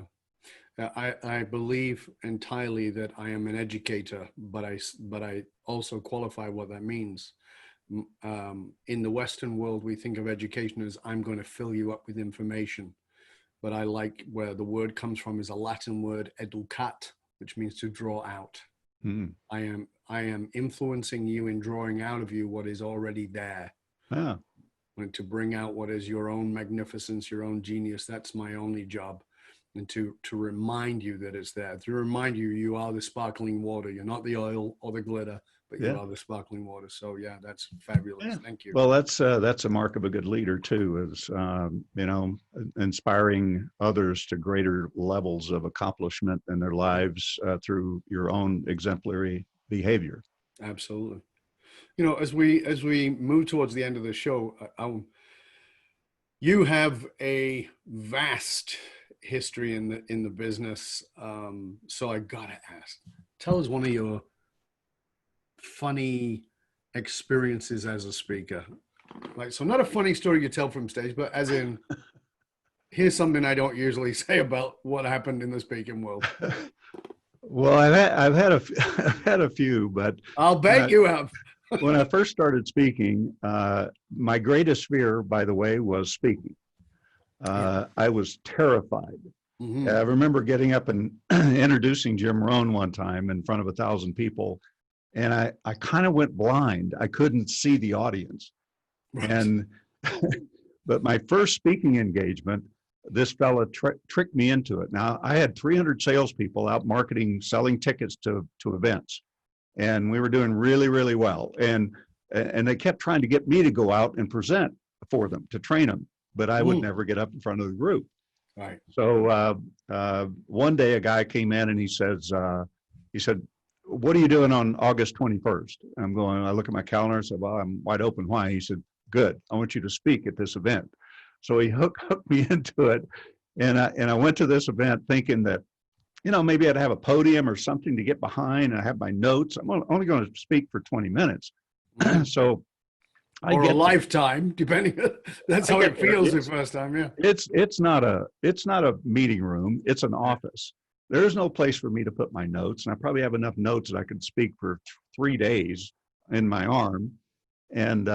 I believe entirely that I am an educator, but I also qualify what that means. In the Western world, we think of education as I'm going to fill you up with information. But I like where the word comes from is a Latin word, educat, which means to draw out. I am influencing you in drawing out of you what is already there. Yeah. And to bring out what is your own magnificence, your own genius. That's my only job. And to remind you that it's there, to remind you, you are the sparkling water. You're not the oil or the glitter, but you are the sparkling water. So yeah, that's fabulous. Yeah. Thank you. Well, that's a mark of a good leader too, is, inspiring others to greater levels of accomplishment in their lives through your own exemplary behavior. Absolutely. As we move towards the end of the show, you have a vast history in the business, so I gotta ask, tell us one of your funny experiences as a speaker. So not a funny story you tell from stage, but as in, here's something I don't usually say about what happened in the speaking world. Well, I've had a few, but I'll bet you have. When I first started speaking, my greatest fear, by the way, was speaking. I was terrified. Mm-hmm. I remember getting up and introducing Jim Rohn one time in front of 1,000 people, and I kind of went blind. I couldn't see the audience. Right. But my first speaking engagement, this fella tricked me into it. Now, I had 300 salespeople out marketing, selling tickets to events, and we were doing really, really well. And they kept trying to get me to go out and present for them, to train them, but I would never get up in front of the group. Right. So one day a guy came in and he said, "What are you doing on August 21st?" I look at my calendar and said, "Well, I'm wide open." Why? He said, "Good. I want you to speak at this event." So he hooked me into it. And I went to this event thinking that, maybe I'd have a podium or something to get behind, and I have my notes. I'm only going to speak for 20 minutes. So or a lifetime, depending. That's how it feels the first time. Yeah. It's not a meeting room. It's an office. There's no place for me to put my notes. And I probably have enough notes that I could speak for 3 days in my arm. And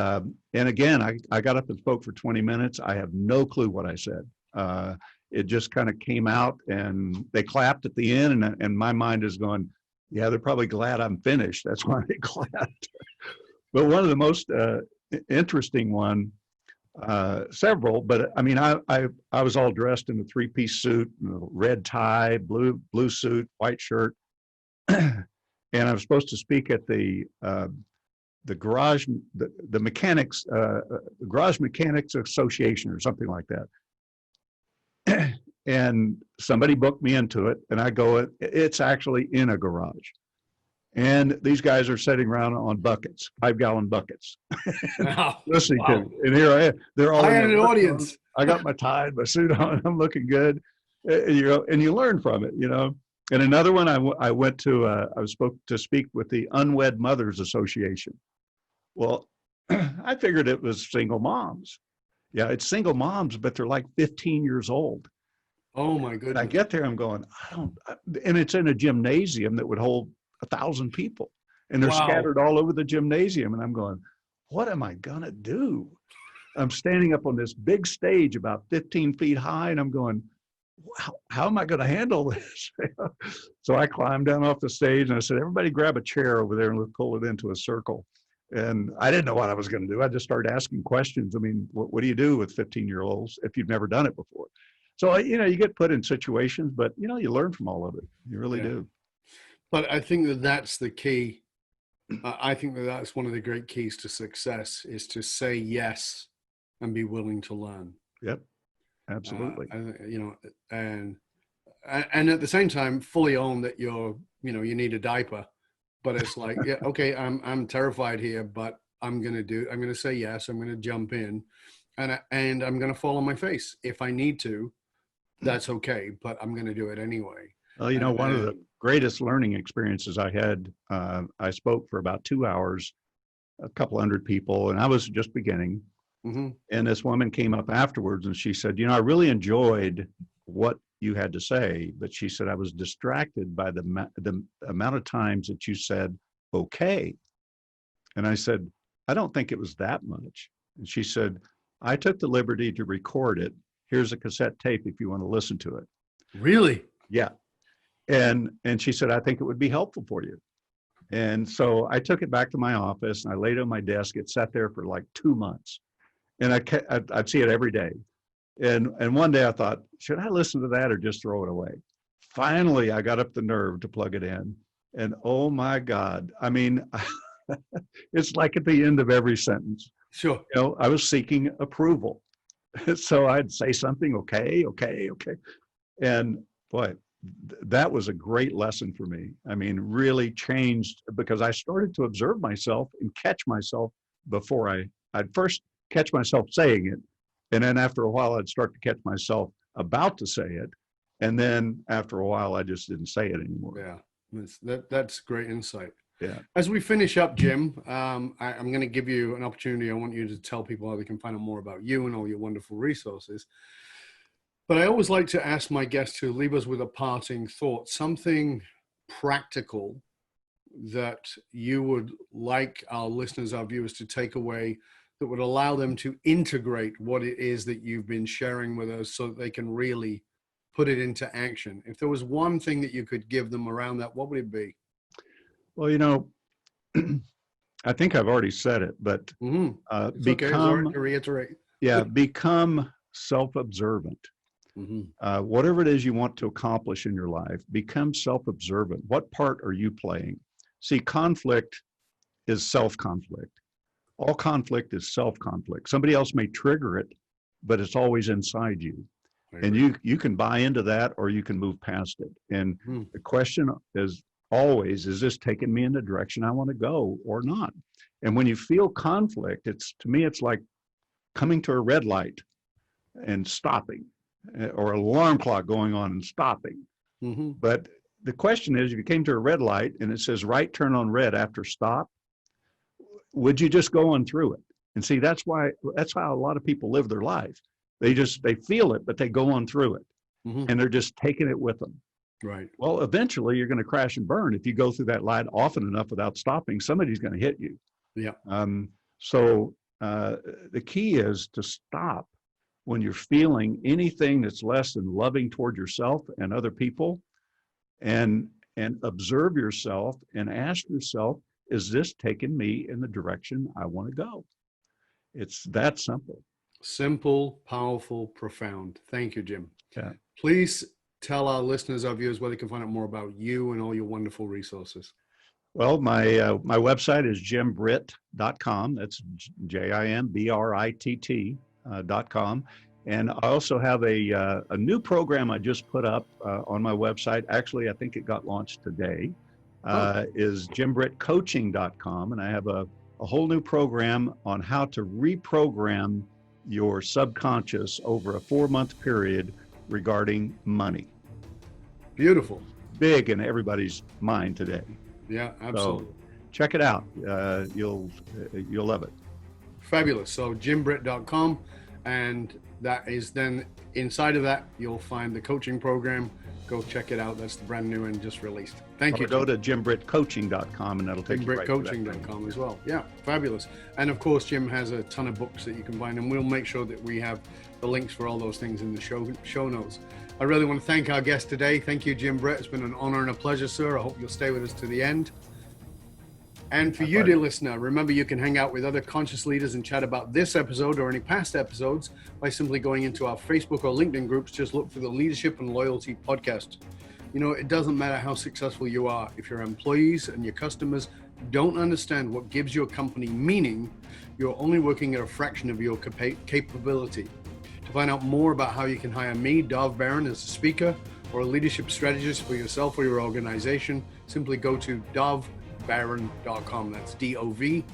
again, I got up and spoke for 20 minutes. I have no clue what I said. It just kind of came out, and they clapped at the end, and my mind is going, yeah, they're probably glad I'm finished. That's why they clapped. But one of the most interesting one, several, but I mean, I was all dressed in a 3-piece suit, red tie, blue suit, white shirt. And I was supposed to speak at the garage, the mechanics, Garage Mechanics Association or something like that. And somebody booked me into it, and I go, it's actually in a garage. And these guys are sitting around on buckets, 5-gallon buckets, listening to me. And here I am. They're all in an audience. I got my tie, my suit on. I'm looking good. And you learn from it, And another one, I went to, I was supposed to speak with the Unwed Mothers Association. Well, I figured it was single moms. Yeah, it's single moms, but they're like 15 years old. Oh my And I goodness. get there, I'm going, and it's in a gymnasium that would hold 1,000 people, and they're Wow. scattered all over the gymnasium. And I'm going, what am I gonna do? I'm standing up on this big stage about 15 feet high, and I'm going, how am I going to handle this? So I climbed down off the stage and I said, everybody grab a chair over there and let's pull it into a circle. And I didn't know what I was going to do. I just started asking questions. I mean, what do you do with 15-year-olds if you've never done it before? So, you get put in situations, but, you learn from all of it. You really Yeah. do. But I think that that's the key. I think that that's one of the great keys to success is to say yes and be willing to learn. Yep, absolutely. And at the same time, fully own that you need a diaper. But it's like, yeah, okay, I'm terrified here, but I'm gonna say yes. I'm gonna jump in, and I'm gonna fall on my face if I need to. That's okay, but I'm gonna do it anyway. Well, one of the greatest learning experiences I had, I spoke for about 2 hours, a couple hundred people, and I was just beginning. Mm-hmm. And this woman came up afterwards and she said, I really enjoyed what you had to say, but she said, I was distracted by the amount of times that you said, okay. And I said, I don't think it was that much. And she said, I took the liberty to record it. Here's a cassette tape if you want to listen to it. Really? Yeah. And she said, I think it would be helpful for you. And so I took it back to my office and I laid it on my desk. It sat there for like 2 months. And I'd see it every day. And one day I thought, should I listen to that or just throw it away? Finally, I got up the nerve to plug it in. And oh my God, I mean, it's like at the end of every sentence. Sure. I was seeking approval. So I'd say something, okay. And boy, that was a great lesson for me. I mean, really changed because I started to observe myself and catch myself before I'd first catch myself saying it. And then after a while, I'd start to catch myself about to say it. And then after a while, I just didn't say it anymore. Yeah, that's great insight. Yeah. As we finish up, Jim, I'm going to give you an opportunity. I want you to tell people how they can find out more about you and all your wonderful resources. But I always like to ask my guests to leave us with a parting thought, something practical that you would like our listeners, our viewers to take away that would allow them to integrate what it is that you've been sharing with us so that they can really put it into action. If there was one thing that you could give them around that, what would it be? Well, I think I've already said it, but It's okay to reiterate. Yeah, become self-observant. Mm-hmm. Whatever it is you want to accomplish in your life, become self-observant. What part are you playing? See, conflict is self-conflict. All conflict is self-conflict. Somebody else may trigger it, but it's always inside you. And you can buy into that or you can move past it. And the question is always, is this taking me in the direction I want to go or not? And when you feel conflict, to me, it's like coming to a red light and stopping, or an alarm clock going on and stopping. Mm-hmm. But the question is, if you came to a red light and it says right turn on red after stop, would you just go on through it? And see, that's how a lot of people live their life. They feel it, but they go on through it. Mm-hmm. And they're just taking it with them. Right. Well, eventually you're going to crash and burn. If you go through that light often enough without stopping, somebody's going to hit you. Yeah. So the key is to stop when you're feeling anything that's less than loving toward yourself and other people, and observe yourself and ask yourself, is this taking me in the direction I want to go? It's that simple. Simple, powerful, profound. Thank you, Jim. Yeah. Please tell our listeners, our viewers, where they can find out more about you and all your wonderful resources. Well, my website is jimbritt.com. That's JIMBRITT.com. And I also have a new program I just put up on my website. Actually, I think it got launched today. Is jimbrittcoaching.com. And I have a whole new program on how to reprogram your subconscious over a 4-month period regarding money. Beautiful. Big in everybody's mind today. Yeah, absolutely. So check it out. You'll love it. Fabulous. So jimbritt.com, and that is then Inside of that, you'll find the coaching program. Go check it out. That's the brand new and just released. Thank you. Go to jimbritcoaching.com and that'll take you right to that. JimBrittCoaching.com as well. Yeah, fabulous. And of course, Jim has a ton of books that you can find, and we'll make sure that we have the links for all those things in the show notes. I really want to thank our guest today. Thank you, Jim Britt. It's been an honor and a pleasure, sir. I hope you'll stay with us to the end. And for you, dear listener, remember you can hang out with other conscious leaders and chat about this episode or any past episodes by simply going into our Facebook or LinkedIn groups. Just look for the Leadership and Loyalty podcast. You know, it doesn't matter how successful you are. If your employees and your customers don't understand what gives your company meaning, you're only working at a fraction of your capability. To find out more about how you can hire me, Dov Baron, as a speaker or a leadership strategist for yourself or your organization, simply go to dovbaron.com. That's DOVBARON.com.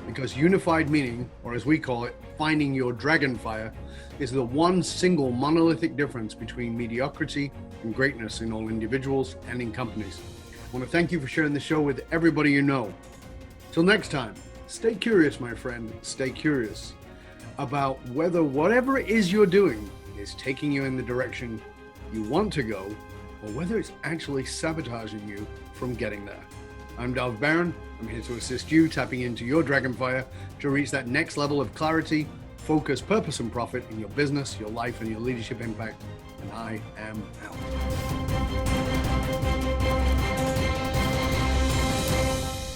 Because unified meaning, or as we call it, finding your dragon fire, is the one single monolithic difference between mediocrity and greatness in all individuals and in companies. I want to thank you for sharing the show with everybody you know. Till next time, stay curious, my friend. Stay curious about whether whatever it is you're doing is taking you in the direction you want to go, or whether it's actually sabotaging you from getting there. I'm Dov Baron. I'm here to assist you tapping into your dragonfire to reach that next level of clarity, focus, purpose, and profit in your business, your life, and your leadership impact. And I am out.